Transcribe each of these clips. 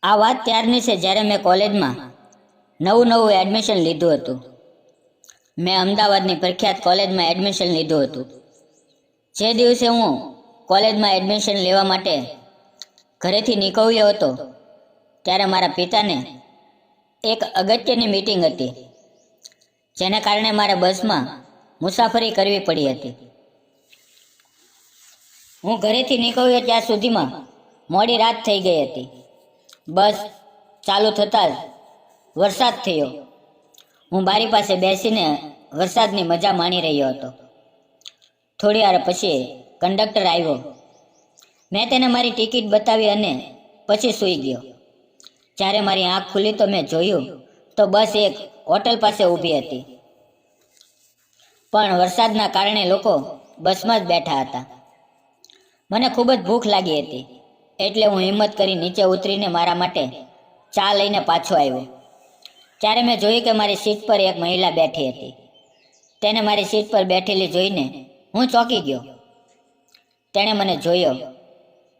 આ વાત ત્યારની છે જ્યારે મેં કોલેજમાં નવું એડમિશન લીધું હતું. મેં અમદાવાદની પ્રખ્યાત કોલેજમાં એડમિશન લીધું હતું. જે દિવસે હું કોલેજમાં એડમિશન લેવા માટે ઘરેથી નીકળ્યો હતો ત્યારે મારા પિતાને એક અગત્યની મીટિંગ હતી, જેને કારણે મારે બસમાં મુસાફરી કરવી પડી હતી. હું ઘરેથી નીકળ્યો ત્યાં સુધીમાં મોડી રાત થઈ ગઈ હતી. બસ ચાલુ થતાં જ વરસાદ થયો. હું બારી પાસે બેસીને વરસાદની મજા માણી રહ્યો હતો. થોડી વાર પછી કંડક્ટર આવ્યો. મેં તેને મારી ટિકિટ બતાવી અને પછી સૂઈ ગયો. જ્યારે મારી આંખ ખુલી તો મેં જોયું તો બસ એક હોટલ પાસે ઊભી હતી, પણ વરસાદના કારણે લોકો બસમાં જ બેઠા હતા. મને ખૂબ જ ભૂખ લાગી હતી, એટલે હું હિંમત કરી નીચે ઉતરીને મારા માટે ચા લઈને પાછો આવ્યો. ત્યારે મેં જોયું કે મારી સીટ પર એક મહિલા બેઠી હતી. તેને મારી સીટ પર બેઠેલી જોઈને હું ચોંકી ગયો. તેણે મને જોયો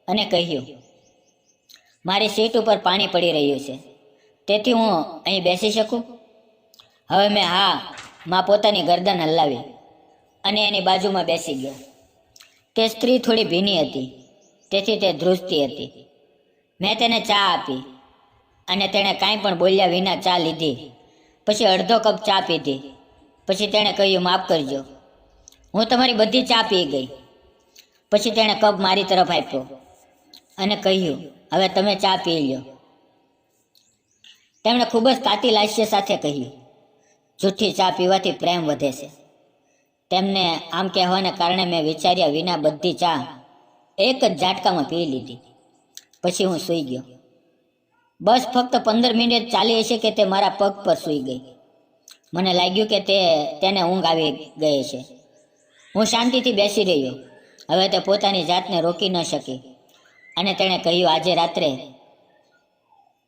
અને કહ્યું, મારી સીટ ઉપર પાણી પડી રહ્યું છે, તેથી હું અહીં બેસી શકું? હવે મેં હા માં પોતાની ગરદન હલાવી અને એની બાજુમાં બેસી ગયો. તે સ્ત્રી થોડી ભીની હતી, તેથી તે ધ્રુજતી હતી. મેં તેને ચા આપી અને તેણે કાંઈ પણ બોલ્યા વિના ચા લીધી. પછી અડધો કપ ચા પીધી. પછી તેણે કહ્યું, માફ કરજો, હું તમારી બધી ચા પી ગઈ. પછી તેણે કપ મારી તરફ આપ્યો અને કહ્યું, હવે તમે ચા પી લો. તેમણે ખૂબ જ કાતિલ હાસ્ય સાથે કહ્યું, જૂઠી ચા પીવાથી પ્રેમ વધે છે. તેમને આમ કહેવાને કારણે મેં વિચાર્યા વિના બધી ચા એક જ ઝાટકામાં પી લીધી. પછી હું સૂઈ ગયો. બસ ફક્ત 15 મિનિટ ચાલી હશે કે તે મારા પગ પર સૂઈ ગઈ. મને લાગ્યું કે તેને ઊંઘ આવી ગઈ છે. હું શાંતિથી બેસી રહ્યો. હવે તે પોતાની જાતને રોકી ન શકી અને તેણે કહ્યું, આજે રાત્રે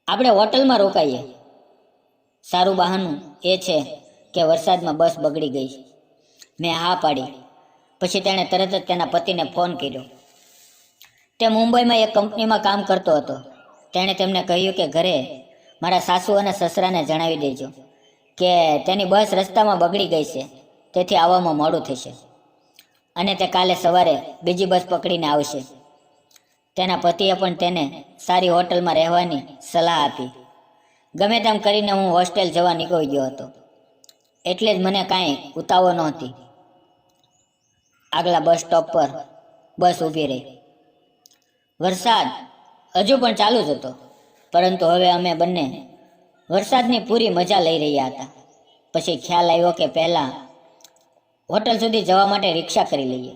આપણે હોટલમાં રોકાઈએ. સારું બહાનું એ છે કે વરસાદમાં બસ બગડી ગઈ. મેં હા પાડી. પછી તેણે તરત જ તેના પતિને ફોન કર્યો. તે મુંબઈમાં એક કંપનીમાં કામ કરતો હતો. તેણે તેમને કહ્યું કે ઘરે મારા સાસુ અને સસરાને જણાવી દેજો કે તેની બસ રસ્તામાં બગડી ગઈ છે, તેથી આવવામાં મોડું થશે અને તે કાલે સવારે બીજી બસ પકડીને આવશે. તેના પતિએ પણ તેને સારી હોટલમાં રહેવાની સલાહ આપી. ગમે તેમ કરીને હું હોસ્ટેલ જવા નીકળી ગયો હતો, એટલે જ મને કાંઈ ઉતાવળ નહોતી. આગલા બસ સ્ટોપ પર બસ ઊભી રહી. વરસાદ હજુ પણ ચાલુ જ હતો, પરંતુ હવે અમે બંને વરસાદની પૂરી મજા લઈ રહ્યા હતા. પછી ખ્યાલ આવ્યો કે પહેલાં હોટલ સુધી જવા માટે રિક્ષા કરી લઈએ,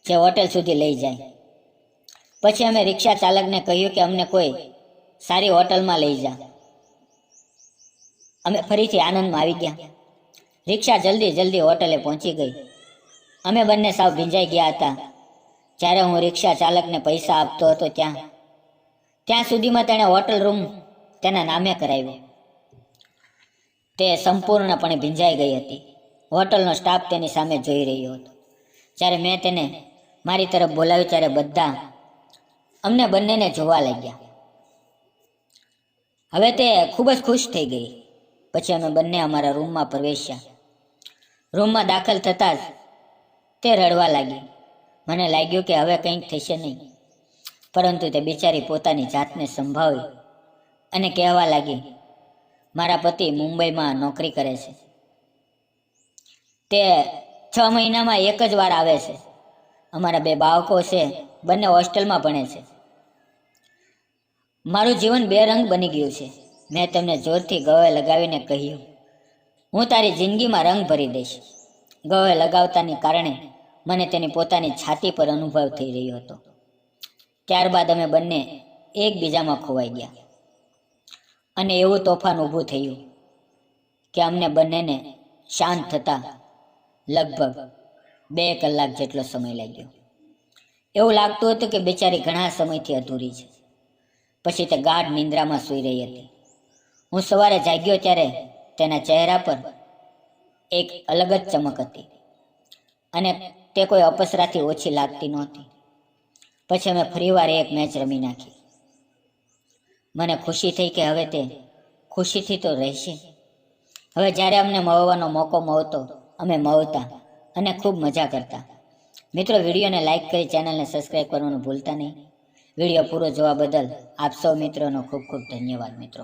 જે હોટલ સુધી લઈ જાય. પછી અમે રિક્ષા ચાલકને કહ્યું કે અમને કોઈ સારી હોટલમાં લઈ જા. અમે ફરીથી આનંદમાં આવી ગયા. રિક્ષા જલ્દી હોટલે પહોંચી ગઈ. અમે બંને સાવ ભીંજાઈ ગયા હતા. જ્યારે હું રિક્ષા ચાલકને પૈસા આપતો હતો ત્યાં સુધીમાં તેણે હોટલ રૂમ તેના નામે કરાવ્યો. તે સંપૂર્ણપણે ભીંજાઈ ગઈ હતી. હોટલનો સ્ટાફ તેની સામે જોઈ રહ્યો હતો. જ્યારે મેં તેને મારી તરફ બોલાવી ત્યારે બધા અમને બંનેને જોવા લાગ્યા. હવે તે ખૂબ જ ખુશ થઈ ગઈ. પછી અમે બંને અમારા રૂમમાં પ્રવેશ્યા. રૂમમાં દાખલ થતાં જ તે રડવા લાગી. મને લાગ્યું કે હવે કંઈક થશે નહીં, પરંતુ તે બિચારી પોતાની જાતને સંભાળી અને કહેવા લાગી, મારા પતિ મુંબઈમાં નોકરી કરે છે. તે 6 મહિનામાં એક જ વાર આવે છે. અમારા 2 બાળકો છે, બંને હોસ્ટેલમાં ભણે છે. મારું જીવન 2 રંગ બની ગયું છે. મેં તેમને જોરથી ગળે લગાવીને કહ્યું, હું તારી જિંદગીમાં રંગ ભરી દઈશ. ગળે લગાવતાની કારણે મને તેની પોતાની છાતી પર અનુભવ થઈ રહ્યો હતો. ત્યારબાદ અમે બંને એકબીજામાં ખોવાઈ ગયા અને એવું તોફાન ઊભું થયું કે અમને બંનેને શાંત થતાં લગભગ 2 કલાક જેટલો સમય લાગ્યો. એવું લાગતું હતું કે બિચારી ઘણા સમયથી અધૂરી છે. પછી તે ગાઢ નિંદ્રામાં સૂઈ રહી હતી. હું સવારે જાગ્યો ત્યારે તેના ચહેરા પર એક અલગ જ ચમક હતી અને તે કોઈ અપસરાથી ઓછી લાગતી નહોતી. પછી અમે ફરીવાર એક મેચ રમી નાખી. મને ખુશી થઈ કે હવે તે ખુશીથી તો રહેશે. હવે જ્યારે અમને મળવાનો મોકો મળતો અમે મળતા અને ખૂબ મજા કરતા. મિત્રો, વિડીયોને લાઇક કરી ચેનલને સબસ્ક્રાઈબ કરવાનું ભૂલતા નહીં. વિડીયો પૂરો જોવા બદલ આપ સૌ મિત્રોનો ખૂબ ખૂબ ધન્યવાદ મિત્રો.